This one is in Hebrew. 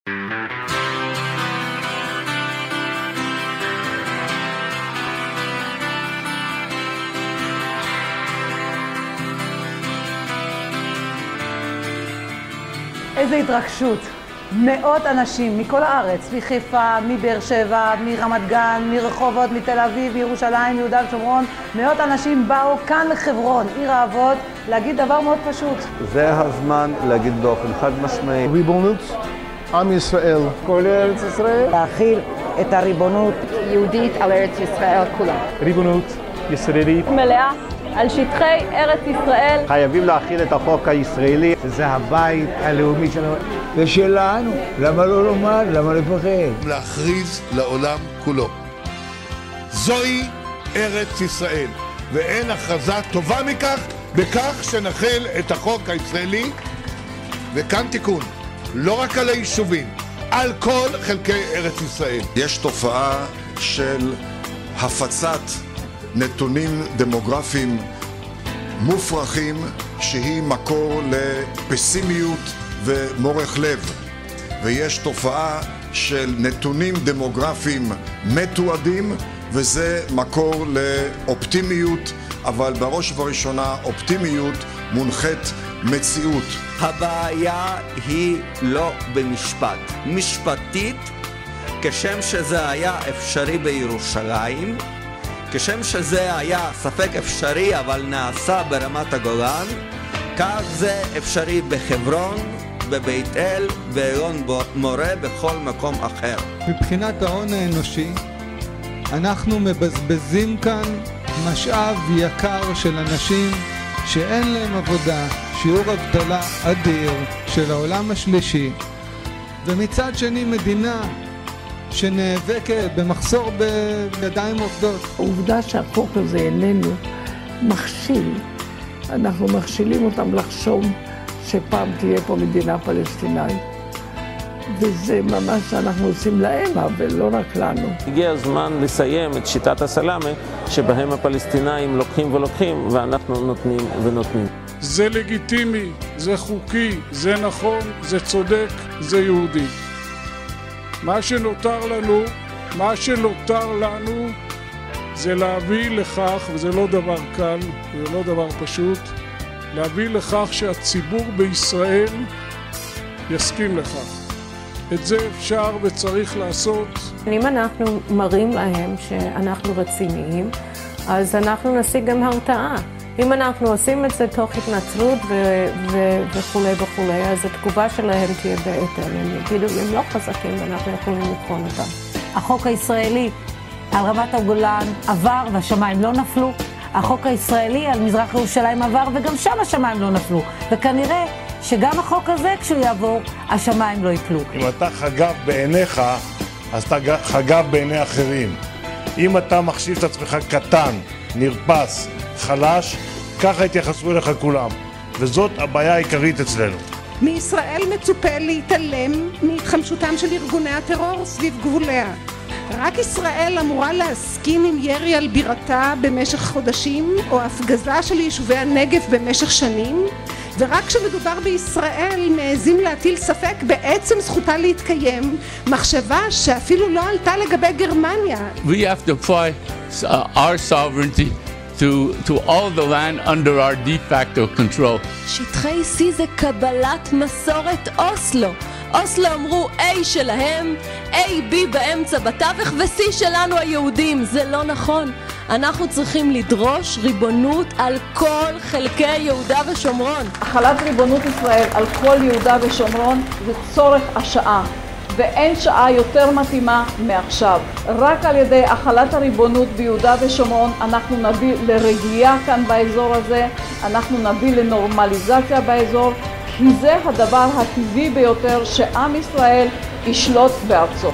איזה התרגשות. מאות אנשים מכל הארץ, מחיפה, מבאר שבע, מרמת גן, מרחובות, מתל אביב, ירושלים, יהודה ושומרון, מאות אנשים באו כאן לחברון, עיר האבות, להגיד דבר מאוד פשוט. זה הזמן להגיד באופן חד משמעי. ריבונות, עם ישראל, כל ארץ ישראל. להכיל את הריבונות יהודית על ארץ ישראל כולה. ריבונות ישראלית. מלאה על שטחי ארץ ישראל. חייבים להכיל את החוק הישראלי. זה הבית הלאומי שלנו. זה שלנו, למה לא לומר, למה לפחד? להכריז לעולם כולו. זוהי ארץ ישראל, ואין הכרזה טובה בכך שנחל את החוק הישראלי, וכאן תיקון, לא רק על היישובים, על כל חלקי ארץ ישראל. יש תופעה של הפצת נתונים דמוגרפיים מופרכים שהיא מקור לפסימיות ומורך לב, ויש תופעה של נתונים דמוגרפיים מתועדים וזה מקור לאופטימיות, אבל בראש ובראשונה אופטימיות מונחת מציאות. הבעיה היא לא במשפט. משפטית, כשם שזה היה אפשרי בירושלים, כשם שזה היה ספק אפשרי אבל נעשה ברמת הגולן, כך זה אפשרי בחברון, בבית אל, באלון מורה, בכל מקום אחר. מבחינת ההון האנושי, אנחנו מבזבזים כאן משאב יקר של אנשים שאין להם עבודה, שיעור אבטלה אדיר של העולם השלישי, ומצד שני מדינה שנאבקת במחסור בידיים עובדות. העובדה שהחוק הזה איננו מכשיל, אנחנו מכשילים אותם לחשוב שפעם תהיה פה מדינה פלסטינאית. וזה ממש שאנחנו עושים להם, אבל לא רק לנו. הגיע הזמן לסיים את שיטת הסלאמה, שבהם הפלסטינאים לוקחים ולוקחים, ואנחנו נותנים ונותנים. זה לגיטימי, זה חוקי, זה נכון, זה צודק, זה יהודי. מה שנותר לנו זה להביא לכך, וזה לא דבר קל, זה לא דבר פשוט, להביא לכך שהציבור בישראל יסכים לכך. את זה אפשר וצריך לעשות. אם אנחנו מראים להם שאנחנו רציניים, אז אנחנו נשיג גם הרתעה. אם אנחנו עושים את זה תוך התנצלות וכולי וכולי, אז התגובה שלהם תהיה בהתאם. הם יגידו, הם לא חזקים ואנחנו יכולים לבחון אותם. החוק הישראלי על רמת הגולן עבר והשמיים לא נפלו. החוק הישראלי על מזרח ירושלים עבר וגם שם השמיים לא נפלו. וכנראה שגם החוק הזה כשהוא יעבור, השמיים לא יפלו. אם אתה חגב בעיניך, אז אתה חגב בעיני אחרים. אם אתה מחשיב את עצמך קטן, נרפס, חלש, ככה התייחסו אליך כולם. וזאת הבעיה העיקרית אצלנו. מישראל מצופה להתעלם מהתחמשותם של ארגוני הטרור סביב גבוליה. רק ישראל אמורה להסכים עם ירי על בירתה במשך חודשים, או הפגזה של יישובי הנגב במשך שנים, ורק כשמדובר בישראל מעזים להטיל ספק בעצם זכותה להתקיים, מחשבה שאפילו לא עלתה לגבי גרמניה. We have to apply our sovereignty to all the land under our de facto control. שטחי C זה קבלת מסורת אוסלו. אוסלו אמרו A שלהם, A, B באמצע בתווך ו-C שלנו היהודים. זה לא נכון. אנחנו צריכים לדרוש ריבונות על כל חלקי יהודה ושומרון. החלת ריבונות ישראל על כל יהודה ושומרון זה צורך השעה, ואין שעה יותר מתאימה מעכשיו. רק על ידי החלת הריבונות ביהודה ושומרון אנחנו נביא לרגיעה כאן באזור הזה, אנחנו נביא לנורמליזציה באזור, כי זה הדבר הטבעי ביותר שעם ישראל ישלוט בארצו.